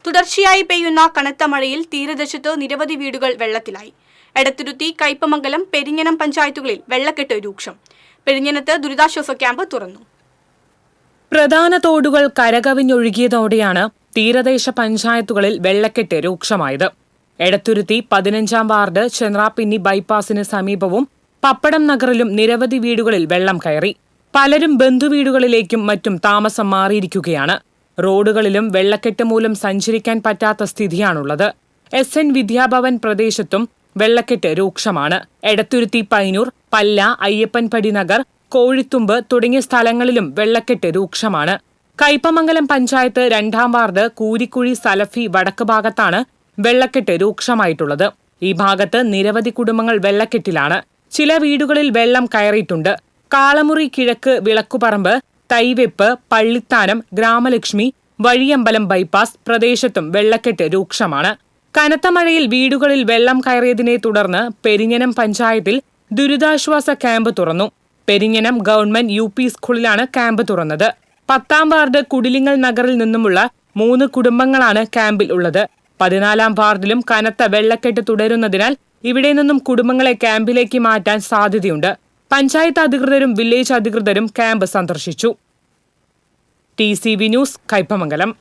തുടർച്ചയായി പെയ്യുന്ന കനത്ത മഴയിൽ തീരദേശത്ത് നിരവധി വീടുകൾ വെള്ളത്തിലായി. എടത്തുരുത്തി, കയ്പമംഗലം, പെരിഞ്ഞനം പഞ്ചായത്തുകളിൽ വെള്ളക്കെട്ട് രൂക്ഷം. പെരിഞ്ഞനത്ത് ദുരിതാശ്വാസ ക്യാമ്പ് തുറന്നു. പ്രധാന തോടുകൾ കരകവിഞ്ഞൊഴുകിയതോടെയാണ് തീരദേശ പഞ്ചായത്തുകളിൽ വെള്ളക്കെട്ട് രൂക്ഷമായത്. എടത്തുരുത്തി 15-ാം വാർഡ് ചെന്ത്രാപ്പിന്നി ബൈപ്പാസിന് സമീപവും പപ്പടം നഗറിലും നിരവധി വീടുകളിൽ വെള്ളം കയറി. പലരും ബന്ധുവീടുകളിലേക്കും മറ്റും താമസം മാറിയിരിക്കുകയാണ്. റോഡുകളിലും വെള്ളക്കെട്ട് മൂലം സഞ്ചരിക്കാൻ പറ്റാത്ത സ്ഥിതിയാണുള്ളത്. SN വിദ്യാഭവൻ പ്രദേശത്തും വെള്ളക്കെട്ട് രൂക്ഷമാണ്. എടത്തുരുത്തി, പൈനൂർ, പല്ല, അയ്യപ്പൻപടി നഗർ, കോഴിത്തുമ്പ് തുടങ്ങിയ സ്ഥലങ്ങളിലും വെള്ളക്കെട്ട് രൂക്ഷമാണ്. കയ്പമംഗലം പഞ്ചായത്ത് 2-ാം വാർഡ് കൂരിക്കുഴി സലഫി വടക്ക് ഭാഗത്താണ് വെള്ളക്കെട്ട് രൂക്ഷമായിട്ടുള്ളത്. ഈ ഭാഗത്ത് നിരവധി കുടുംബങ്ങൾ വെള്ളക്കെട്ടിലാണ്. ചില വീടുകളിൽ വെള്ളം കയറിയിട്ടുണ്ട്. കാളമുറി കിഴക്ക്, വിളക്കുപറമ്പ്, തൈവെപ്പ്, പള്ളിത്താനം, ഗ്രാമലക്ഷ്മി, വഴിയമ്പലം ബൈപ്പാസ് പ്രദേശത്തും വെള്ളക്കെട്ട് രൂക്ഷമാണ്. കനത്ത മഴയിൽ വീടുകളിൽ വെള്ളം കയറിയതിനെ തുടർന്ന് പെരിഞ്ഞനം പഞ്ചായത്തിൽ ദുരിതാശ്വാസ ക്യാമ്പ് തുറന്നു. പെരിഞ്ഞനം ഗവൺമെന്റ് UP സ്കൂളിലാണ് ക്യാമ്പ് തുറന്നത്. 10-ാം വാർഡ് കുടിലിങ്ങൽ നഗറിൽ നിന്നുമുള്ള 3 കുടുംബങ്ങളാണ് ക്യാമ്പിൽ ഉള്ളത്. 14-ാം വാർഡിലും കനത്ത വെള്ളക്കെട്ട് തുടരുന്നതിനാൽ ഇവിടെ നിന്നും കുടുംബങ്ങളെ ക്യാമ്പിലേക്ക് മാറ്റാൻ സാധ്യതയുണ്ട്. പഞ്ചായത്ത് അധികൃതരും വില്ലേജ് അധികൃതരും ക്യാമ്പ് സന്ദർശിച്ചു. TCV news, Kaipamangalam.